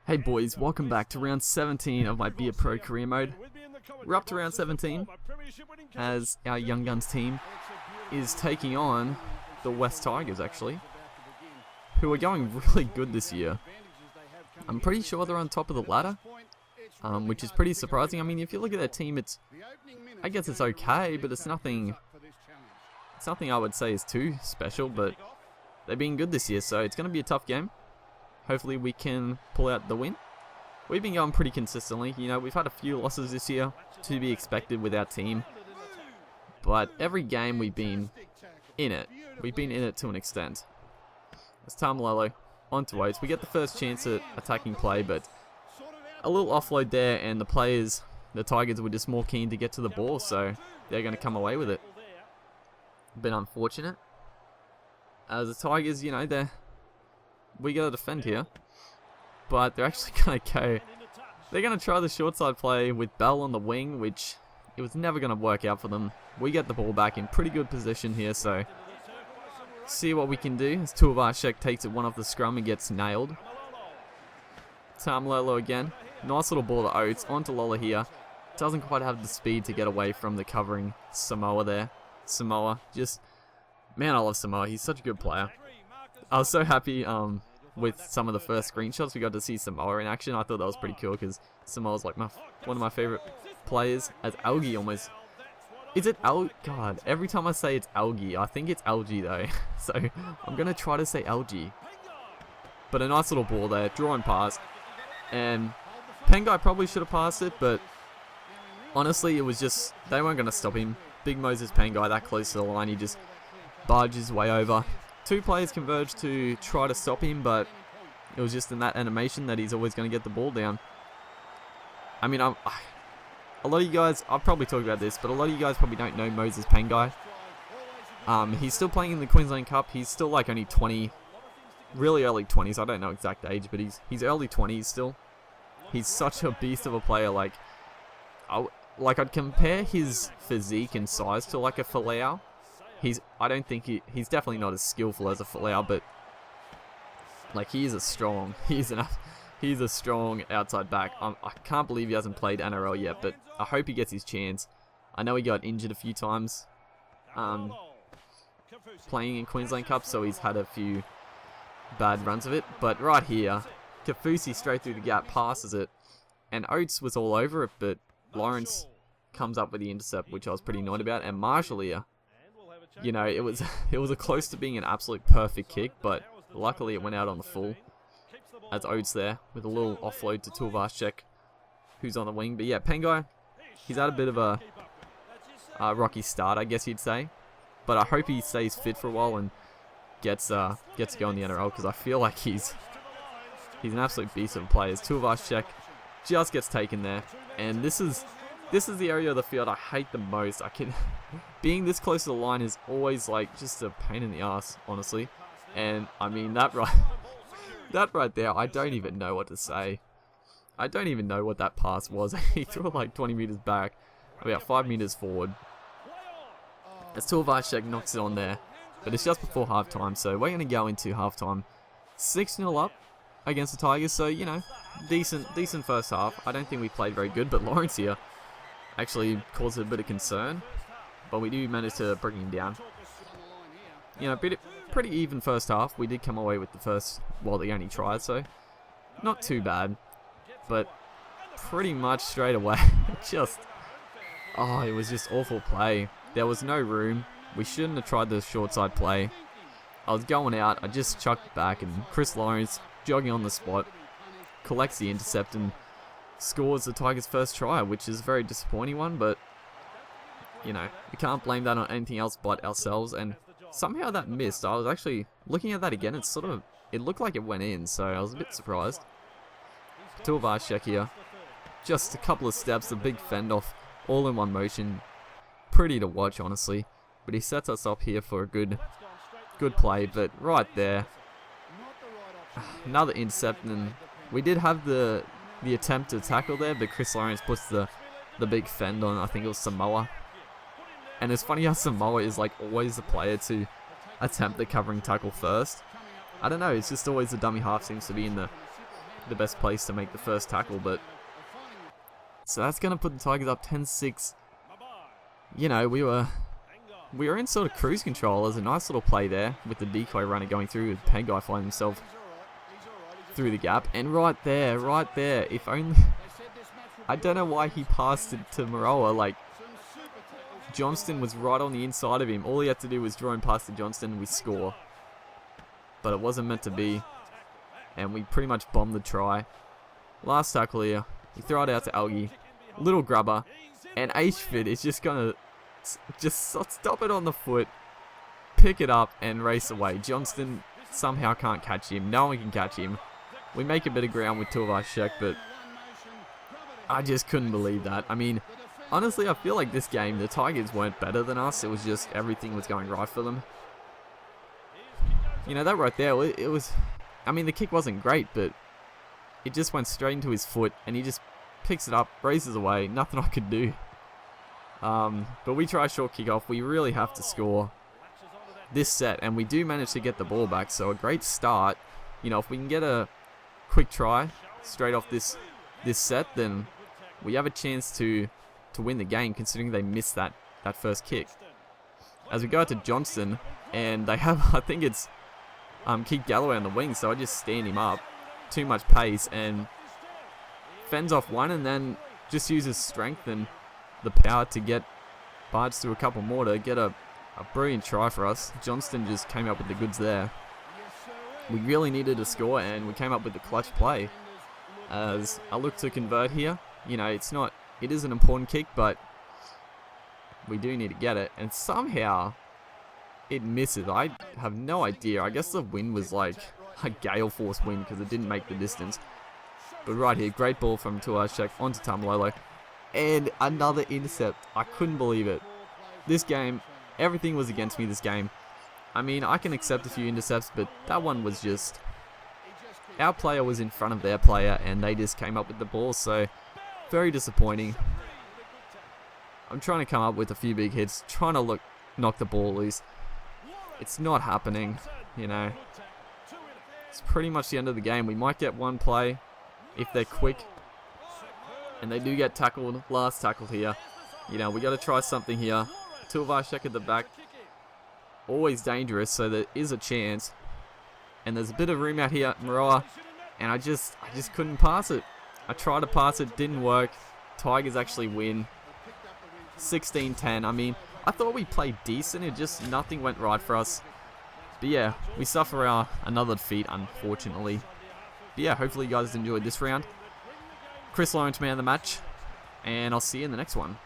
Hey boys, welcome back to round 17 of my Be a Pro career mode. We're up to round 17 as our Young Guns team is taking on the West Tigers actually, who are going really good this year. I'm pretty sure they're on top of the ladder, which is pretty surprising. I mean, if you look at their team, I guess it's okay, but it's nothing I would say is too special, but they're being good this year, so it's going to be a tough game. Hopefully we can pull out the win. We've been going pretty consistently. You know, we've had a few losses this year, to be expected with our team. But every game we've been in it. We've been in it to an extent. It's Tamalolo on to Oates. We get the first chance at attacking play, but a little offload there, and the Tigers were just more keen to get to the ball, so they're going to come away with it. Bit unfortunate. As the Tigers, you know, we got to defend here, but they're actually going to go. They're going to try the short side play with Bell on the wing, which it was never going to work out for them. We get the ball back in pretty good position here, so see what we can do. As Tuivasa-Sheck takes it one off the scrum and gets nailed. Tamalolo again. Nice little ball to Oates. On to Lola here. Doesn't quite have the speed to get away from the covering Samoa there. Samoa, just, man, I love Samoa. He's such a good player. I was so happy with some of the first screenshots we got to see Samoa in action. I thought that was pretty cool because Samoa's like one of my favorite players. As Algae almost. Is it God, every time I say it's Algae, I think it's Algae though. So I'm going to try to say Algae. But a nice little ball there, drawing pass. And Pengai probably should have passed it, but honestly, it was just, they weren't going to stop him. Big Moses Pengai that close to the line, he just barges his way over. Two players converged to try to stop him, but it was just in that animation that he's always going to get the ball down. I mean, a lot of you guys, I've probably talked about this, but a lot of you guys probably don't know Moses Pengai. He's still playing in the Queensland Cup. He's still like only 20, really early 20s. I don't know exact age, but he's early 20s still. He's such a beast of a player. Like I'd compare his physique and size to like a Folau. I don't think he's definitely not as skillful as a Folau, but like he's a strong outside back. I can't believe he hasn't played NRL yet, but I hope he gets his chance. I know he got injured a few times playing in Queensland Cup, so he's had a few bad runs of it. But right here, Kafusi straight through the gap, passes it, and Oates was all over it, but Lawrence comes up with the intercept, which I was pretty annoyed about. And Marshall here, you know, it was close to being an absolute perfect kick, but luckily it went out on the full. As Oates there with a little offload to Tuivasa-Sheck, who's on the wing. But yeah, Pengai, he's had a bit of a rocky start, I guess you'd say. But I hope he stays fit for a while and gets to go in the NRL, because I feel like he's an absolute beast of a player. Tuivasa-Sheck just gets taken there, and this is the area of the field I hate the most. Being this close to the line is always like just a pain in the ass, honestly. And I mean that right there, I don't even know what to say. I don't even know what that pass was. He threw it like 20 meters back, about 5 meters forward. As Tuivasa-Sheck knocks it on there, but it's just before halftime, so we're going to go into halftime 6-0 up against the Tigers. So, you know, decent first half. I don't think we played very good, but Lawrence here actually caused a bit of concern, but we do manage to bring him down. You know, pretty even first half. We did come away with the only try, so not too bad, but pretty much straight away, it was just awful play. There was no room. We shouldn't have tried the short side play. I was going out, I just chucked it back, and Chris Lawrence, jogging on the spot, collects the intercept and scores the Tigers' first try, which is a very disappointing one, but, you know, we can't blame that on anything else but ourselves, and somehow that missed. I was actually looking at that again, it looked like it went in, so I was a bit surprised. Tuivasa-Sheck here, just a couple of steps, a big fend off, all in one motion, pretty to watch, honestly, but he sets us up here for a good play. But right there, another intercept, and we did have the attempt to tackle there, but Chris Lawrence puts the big fend on, I think it was Samoa. And it's funny how Samoa is like always the player to attempt the covering tackle first. I don't know, it's just always the dummy half seems to be in the best place to make the first tackle, but so that's going to put the Tigers up 10-6. You know, we were in sort of cruise control. There's a nice little play there with the decoy runner going through with Pengai finding himself through the gap. And right there, if only... I don't know why he passed it to Maroa. Like, Johnston was right on the inside of him. All he had to do was draw him past to Johnston and we score. But it wasn't meant to be. And we pretty much bombed the try. Last tackle here. We throw it out to Algie. Little grubber. And H-Fit is just going to just stop it on the foot. Pick it up and race away. Johnston somehow can't catch him. No one can catch him. We make a bit of ground with Tuivasa-Sheck, but I just couldn't believe that. I mean, honestly, I feel like this game, the Tigers weren't better than us. It was just everything was going right for them. You know, that right there, it was... I mean, the kick wasn't great, but it just went straight into his foot, and he just picks it up, races away. Nothing I could do. But we try a short kick off. We really have to score this set, and we do manage to get the ball back. So a great start. You know, if we can get a quick try straight off this set, then we have a chance to win the game, considering they missed that first kick. As we go out to Johnston, and they have, I think it's Keith Galloway on the wing, so I just stand him up. Too much pace, and fends off one, and then just uses strength and the power to get Barge to a couple more to get a brilliant try for us. Johnston just came up with the goods there. We really needed a score, and we came up with the clutch play. As I look to convert here, you know, it is an important kick, but we do need to get it, and somehow it misses. I have no idea. I guess the wind was like a gale force wind because it didn't make the distance. But right here, great ball from Tuivasa-Sheck onto Tamalolo. And another intercept. I couldn't believe it. This game, everything was against me this game. I mean, I can accept a few intercepts, but that one was just... Our player was in front of their player, and they just came up with the ball, so very disappointing. I'm trying to come up with a few big hits, trying to knock the ball loose. It's not happening, you know. It's pretty much the end of the game. We might get one play if they're quick. And they do get tackled, last tackle here. You know, we got to try something here. Tuivasa-Sheck at the back. Always dangerous, so there is a chance. And there's a bit of room out here, Maroa. And I just couldn't pass it. I tried to pass it, didn't work. Tigers actually win. 16-10. I mean, I thought we played decent. It just, nothing went right for us. But yeah, we suffer another defeat, unfortunately. But yeah, hopefully you guys enjoyed this round. Chris Lawrence, man of the match. And I'll see you in the next one.